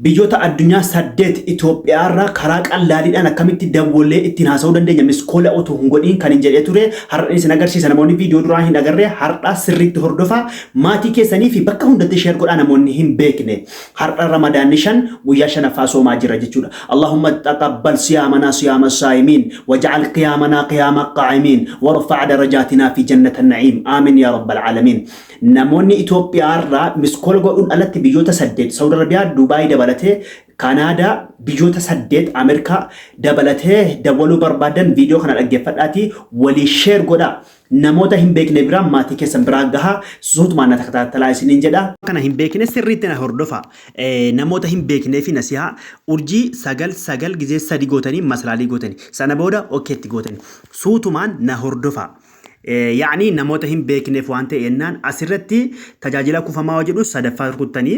Biyyoota addunyaa 8 Itoophiyaarraa karaa qal'aadhaan akkamitti dawwallee ittiin haasa'uu dandeenya miskoola otoo hin godhin kan hin jedhee ture har'a isin agarsiisa namoonni viidiyoo duraa hin agarree har'a sirriitti hordofaa maatii keessanii fi bakka hundatti sheer godhaa namoonni hin beekne har'a ramadaanni 5 guyyaa 5ffaa soomaa jira jechuudha. Allahumma taqabbal siyaamana siyaama saayimiin waj'al qiyaamana qiyaama qaa'imiin warfa' darajatina fi jannatan na'iim aamin ya rabbal aalamiin. Namoonni Itoophiyaarraa miskoola godhuun alatti biyyoota 8 Saudi Arabiyaa Dubaay dabalatee Kanaadaa biyyoota 8 Ameerikaa dabalatee dawwaluu barbaadan viidiyoo kana dhaggeeffadhaatii walii sheer godhaa namoota hin beekne biraa maatii keessan biraa gahaa suutumaan na takataalaa isiniin jedha. Kana hin beekne sirriitti na hordofa namoota hin beeknee fi nasihaa urjii 9 gizee 3 gootanii masalaalii gootanii sana booda okeetti gootanii suutumaan na hordofa. Yaani namoota hin beekneef waan ta'eennaan asirratti tajaajila kuufamaa jedhu sadaffaa rukuttanii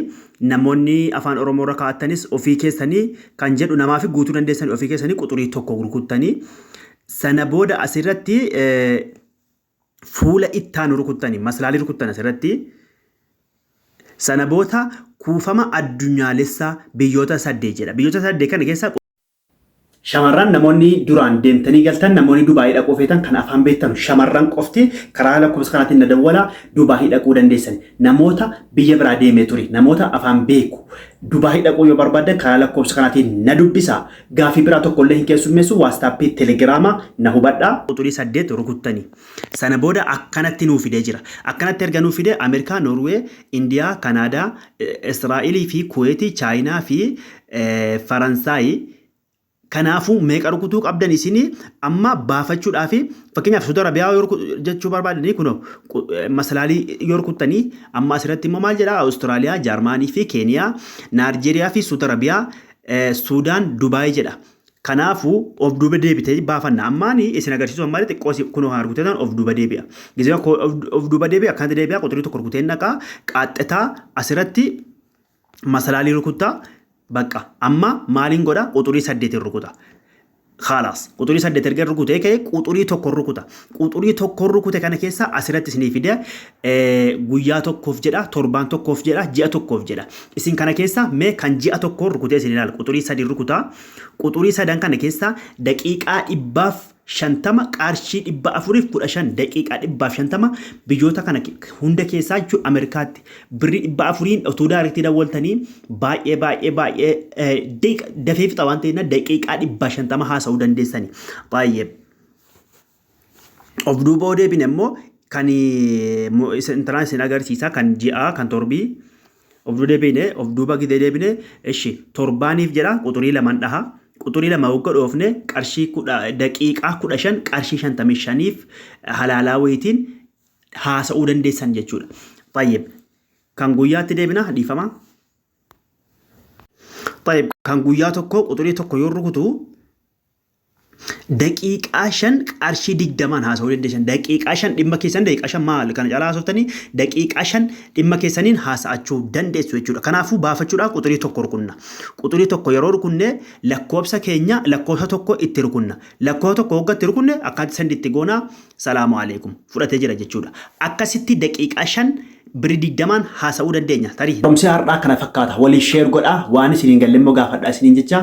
namoonni afaan Oromoo irra kaa'attanis ofii keessanii kan jedhu namaa fi guutuu dandeessanii ofii keessanii quxurii tokko rukuttanii sana booda asirratti fuula ittaan rukuttanii masalaalii rukuttan asirratti sana booda kuufama addunyaalessaa biyyoota 8 jedha. Biyyoota 8 kana keessa shamarran namoonni duraan deemtanii galtan namoonni Dubaayii dhaquu feetan kan afaan beektan shamarran qofti karaa lakkoofsa kanaatiin na dawwala Dubaayii dhaquu dandeessan namoota biyya biraa deemee ture namoota afaan beeku Dubaayii dhaquu yoo barbaadan karaa lakkoofsa kanaatiin na dubbisa gaafii biraa tokko illee hin keessummeessu waastaappii telegiraama na hubadhaa quxurii 8 rukuttanii sana booda akkanatti nuu fidee jira akkanatti erga nuu fidee Ameerikaa Noorwee Indiyaa Kanaadaa Israa'elii fi Kuweetii Chaayinaa fi Faransaayii Kanaafuu meeqa rukutuu qabdan isinii amma baafachuudhaaf fakkeenyaaf Saudi Arabiyaa jechuu barbaadanii kun masalaalii yoo rukuttanii amma asirratti immoo maal jedha Awustiraaliyaa, Jarmaanii fi Keeniyaa, Naayijeriyaa fi Saudi Arabiyaa, Suudaan, Dubaayii jedha. Kanaafuu of duuba deebitee baafanna ammaanii isin agarsiisu ammaa xiqqoo kun haa rukuteetan of duuba deebi'a. Gizee of duuba deebi'a akkanatti deebi'a quxurii tokko rukuteen naqaa qaaxxataa asirratti masalaalii rukuttaa. Bakka amma maaliin godha quxurii 8 rukuta. Khalaas quxurii 8 erga rukutee ka'e quxurii tokko rukuta. Quxurii tokko rukute kana keessa asirratti isinii fide guyyaa tokkoof jedha torbaan tokkoof jedha ji'a tokkoof jedha. Isin kana keessa mee kan ji'a tokko rukutee isin ilaala quxurii 3 rukuta. Quxurii 3 kana keessa daqiiqaa 150 qarshii 415 daqiiqaa 150 biyyoota kana hunda keessaa jechuun Ameerikaatti birrii 400 utuu daareetti dawwaltanii baay'ee dafee fixa waan ta'eef daqiiqaa 150 haasa'uu dandeessanii baay'ee. Of duuba deebine immoo kan intaraan isin agarsiisa kan ji'aa kan torbii of duuba deebine of duuba gidee deebine ishi torbaaniif jedha quxurii 2 dhaha. Quxurii 2 wagga dhoofne qarshii daqiiqaa 15 qarshii 55f halaalaa wayitiin haasa'uu dandeessan jechuudha. Baay'ee kan guyyaatti deebina dhiifama. Baay'ee kan guyyaa tokko quxurii tokko yoo rukutu daqiiqaa 5 qarshii 20 haasa'uu dandeessan daqiiqaa 5 dhimma keessan daqiiqaa 5 maal kana caalaa haasoftanii daqiiqaa 5 dhimma keessaniin haasa'achuu dandeessu jechuudha. Kanaafuu baafachuudhaaf quxurii tokko rukunna. Quxurii tokko yeroo rukunne lakkoofsa keenya lakkoofsa tokko itti rukunna. Lakkoofsa tokko hoggatti rukunne akkatti san itti goonaa salaamu alaikum fudhatee jira jechuudha. Akkasitti daqiiqaa 5 birrii 20 haasa'uu dandeenya. Tarii. Romsee har'aa kana fakkaata walii sheer godhaa waan isiniin galle immoo gaafadhaa isiniin jecha.